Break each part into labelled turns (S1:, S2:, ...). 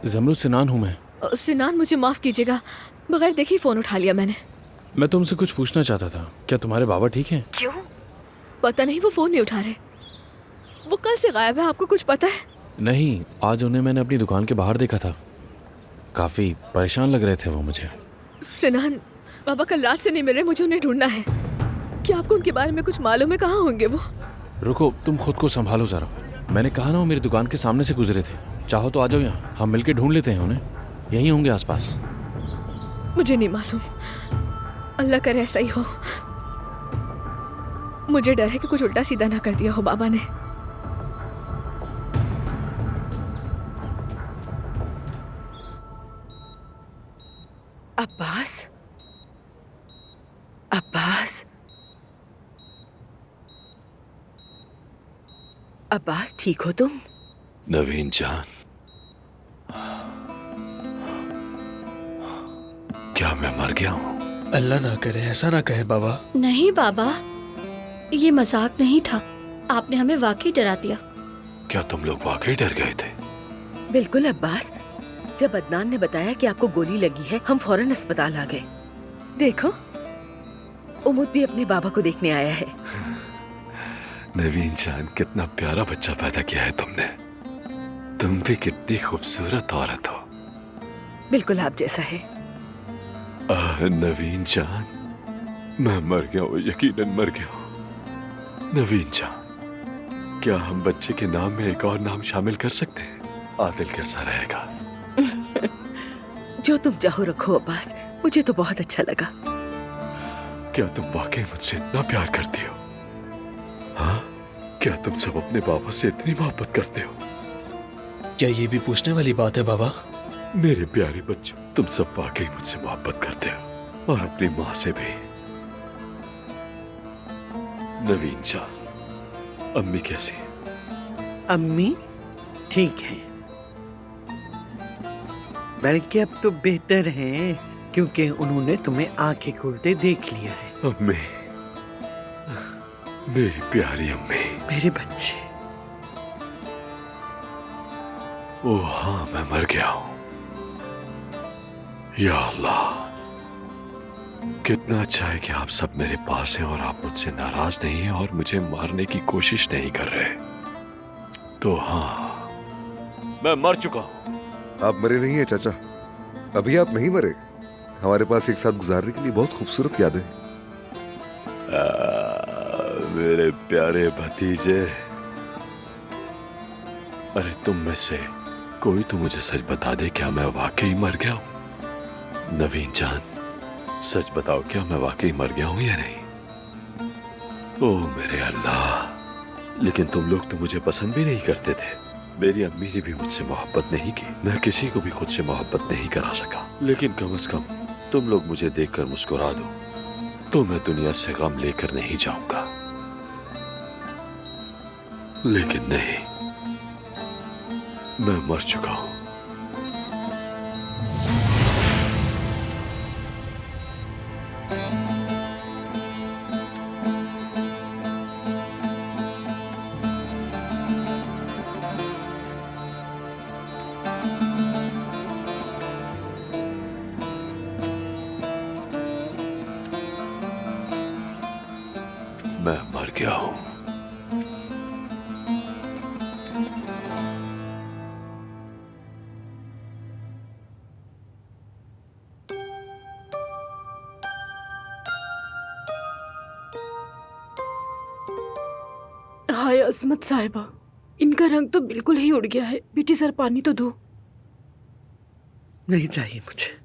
S1: जमरुद सिनान हूँ मैं।
S2: सिनान, मुझे माफ कीजिएगा, बगैर देखे ही फोन उठा लिया मैंने।
S1: मैं तुमसे कुछ पूछना चाहता था, क्या तुम्हारे बाबा ठीक हैं?
S2: क्यों? पता नहीं, वो फोन नहीं उठा रहे। वो कल से गायब है, आपको कुछ पता है?
S1: नहीं, आज उन्हें मैंने अपनी दुकान के बाहर देखा था। काफी परेशान लग रहे थे वो मुझे।
S2: सिनान, बाबा कल रात से नहीं मिल रहे, मुझे उन्हें ढूंढना है। क्या आपको उनके बारे में कुछ मालूम है? कहाँ होंगे वो?
S1: रुको, तुम खुद को संभालो जरा। मैंने कहा ना वो मेरी दुकान के सामने से गुजरे थे। चाहो तो आ जाओ यहाँ, हम मिलके ढूंढ लेते हैं उन्हें। यहीं होंगे आसपास।
S2: मुझे नहीं मालूम, अल्लाह करे ऐसा ही हो। मुझे डर है कि कुछ उल्टा सीधा ना कर दिया हो बाबा ने।
S3: अब्बास, अब्बास, अब्बास, ठीक हो तुम?
S4: नवीन जान, क्या मैं मर गया हूँ?
S5: अल्लाह ना करे, ऐसा ना कहे बाबा।
S6: नहीं बाबा, ये मजाक नहीं था। आपने हमें वाकई डरा दिया।
S4: क्या तुम लोग वाकई डर गए थे?
S3: बिल्कुल अब्बास, जब अदनान ने बताया कि आपको गोली लगी है, हम फौरन अस्पताल आ गए। देखो, उमुद भी अपने बाबा को देखने आया है।
S4: नवीन जान, कितना प्यारा बच्चा पैदा किया है तुमने। तुम भी कितनी खूबसूरत औरत हो।
S3: बिल्कुल आप जैसा है।
S4: नवीन जान, मैं मर गया हूँ, यकीनन मर गया हूँ। नवीन जान, क्या हम बच्चे के नाम में एक और नाम शामिल कर सकते हैं? आदिल कैसा रहेगा?
S3: जो तुम चाहो रखो अब्बास, मुझे तो बहुत अच्छा लगा।
S4: क्या तुम वाकई मुझसे इतना प्यार करती हो? हाँ, क्या तुम सब अपने बाबा से इतनी मोहब्बत करते हो?
S5: क्या ये भी पूछने वाली बात है बाबा?
S4: मेरे प्यारे बच्चों, तुम सब वाकई मुझसे मोहब्बत करते हो, और अपनी माँ से भी। नवीन जान, अम्मी कैसी है?
S7: अम्मी ठीक है, बल्कि अब तो बेहतर हैं, क्योंकि उन्होंने तुम्हें आंखें खोलते देख लिया है।
S4: अम्मी, मेरी प्यारी अम्मी।
S7: मेरे बच्चे।
S4: ओह हाँ, मैं मर गया हूं। या अल्लाह, कितना अच्छा है कि आप सब मेरे पास हैं और आप मुझसे नाराज नहीं हैं और मुझे मारने की कोशिश नहीं कर रहे। तो हाँ, मैं मर चुका हूं।
S8: आप मरे नहीं है चाचा, अभी आप नहीं मरे। हमारे पास एक साथ गुजारने के लिए बहुत खूबसूरत यादें हैं।
S4: मेरे प्यारे भतीजे, अरे तुम में से कोई तो मुझे सच बता दे, क्या मैं वाकई मर गया हूं? नवीन जान, सच बताओ, क्या मैं वाकई मर गया हूं या नहीं? ओह मेरे अल्लाह, लेकिन तुम लोग तो मुझे पसंद भी नहीं करते थे। मेरी अम्मी ने भी मुझसे मोहब्बत नहीं की, मैं किसी को भी खुद से मोहब्बत नहीं करा सका। लेकिन कम से कम तुम लोग मुझे देखकर मुस्कुरा दो, तो मैं दुनिया से गम लेकर नहीं जाऊंगा। लेकिन नहीं, मैं मर चुका हूं। मैं मर गया हूं।
S2: हाय अजमत साहिबा, इनका रंग तो बिल्कुल ही उड़ गया है। बेटी सर पानी तो दो।
S7: नहीं चाहिए मुझे।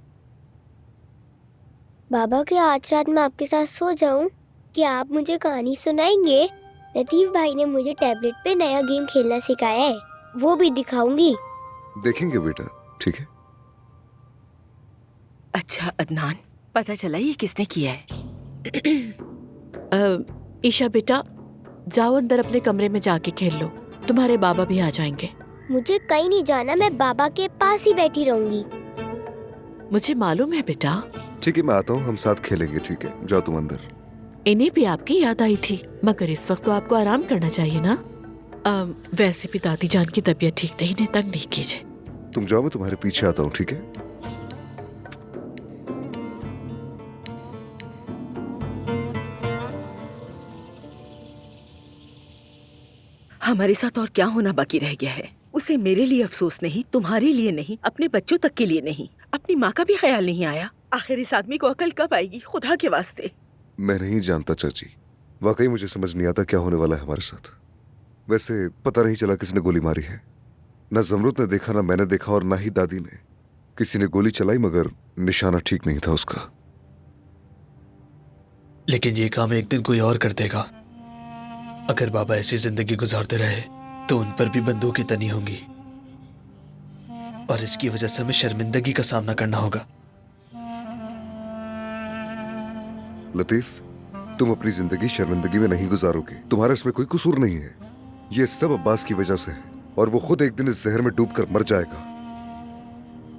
S9: बाबा, क्या आज रात मैं आपके साथ सो जाऊं? क्या आप मुझे कहानी सुनाएंगे? लतीफ भाई ने मुझे टैबलेट पे नया गेम खेलना सिखाया है, वो भी दिखाऊंगी।
S8: देखेंगे बेटा, ठीक है।
S3: अच्छा अदनान, पता चला ये किसने किया है?
S2: ईशा बेटा, जाओ अंदर अपने कमरे में जाके खेल लो, तुम्हारे बाबा भी आ जाएंगे।
S9: मुझे कहीं नहीं जाना, मैं बाबा के पास ही बैठी रहूंगी।
S2: मुझे मालूम है बेटा।
S8: ठीक है, मैं आता हूँ, हम साथ खेलेंगे। ठीक है, जाओ तुम अंदर।
S2: इन्हें भी आपकी याद आई थी, मगर इस वक्त तो आपको आराम करना चाहिए ना। वैसे भी दादी जान की तबीयत ठीक नहीं, इन्हें तंग नहीं कीजिए।
S8: तुम जाओ, मैं तुम्हारे पीछे आता हूँ, ठीक है?
S3: हमारे साथ और क्या होना बाकी रह गया है? उसे मेरे लिए अफसोस नहीं, तुम्हारे लिए नहीं, अपने बच्चों तक के लिए नहीं, अपनी माँ का भी ख्याल नहीं आया। आखिर इस आदमी को अकल कब आएगी, खुदा के वास्ते?
S8: मैं नहीं जानता चाची, वाकई मुझे समझ नहीं आता क्या होने वाला है हमारे साथ। वैसे पता नहीं चला किसने गोली मारी है। ना जमरुद ने देखा, ना मैंने देखा, और ना ही दादी ने। किसी ने गोली चलाई मगर निशाना ठीक नहीं था उसका।
S5: लेकिन ये काम एक दिन कोई और कर देगा। अगर बाबा ऐसी जिंदगी गुजारते रहे तो उन पर भी बंदूकें तनी होंगी, और इसकी वजह से हमें शर्मिंदगी का सामना करना होगा।
S8: लतीफ, तुम अपनी जिंदगी शर्मिंदगी में नहीं गुजारोगे। तुम्हारा इसमें कोई कसूर नहीं है। ये सब अब्बास की वजह से है, और वो खुद एक दिन इस जहर में डूबकर मर जाएगा।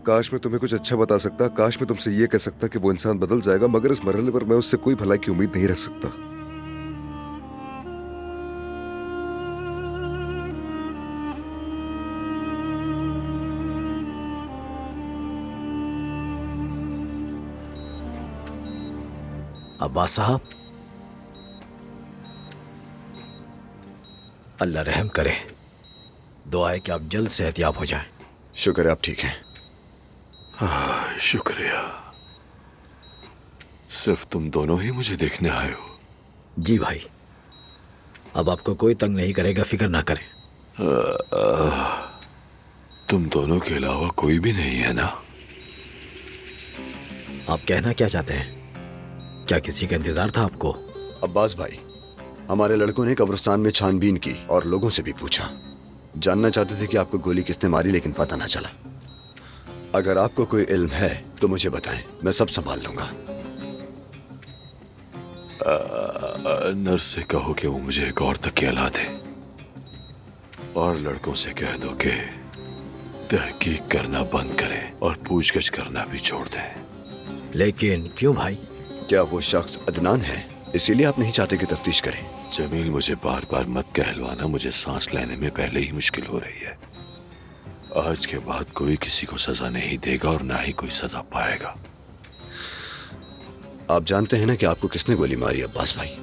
S8: काश मैं तुम्हें कुछ अच्छा बता सकता, काश मैं तुमसे ये कह सकता कि वो इंसान बदल जाएगा, मगर इस मरहले पर मैं उससे कोई भलाई की उम्मीद नहीं रख सकता।
S10: अब्बास साहब, अल्लाह रहम करे। दुआ है कि आप जल्द सेहतयाब हो जाएं।
S11: शुक्र है आप ठीक हैं।
S4: शुक्रिया। सिर्फ तुम दोनों ही मुझे देखने आए हो?
S10: जी भाई, अब आपको कोई तंग नहीं करेगा, फिक्र ना करें।
S4: तुम दोनों के अलावा कोई भी नहीं है ना?
S10: आप कहना क्या चाहते हैं? क्या किसी का इंतजार था आपको?
S11: अब्बास भाई, हमारे लड़कों ने कब्रिस्तान में छानबीन की और लोगों से भी पूछा। जानना चाहते थे कि आपको गोली किसने मारी, लेकिन पता ना चला। अगर आपको कोई इल्म है तो मुझे बताएं, मैं सब संभाल लूंगा।
S4: नर्स से कहो कि वो मुझे एक और तकिया ला दे, और लड़कों से कह दो कि तहकीक करना बंद करें और पूछगछ करना भी छोड़ दें।
S10: लेकिन क्यों भाई?
S11: क्या वो शख्स अदनान है, इसीलिए आप नहीं चाहते कि तफ्तीश करें?
S4: जमील, मुझे बार बार मत कहलवाना, मुझे सांस लेने में पहले ही मुश्किल हो रही है। आज के बाद कोई किसी को सजा नहीं देगा और ना ही कोई सजा पाएगा।
S11: आप जानते हैं ना कि आपको किसने गोली मारी अब्बास भाई?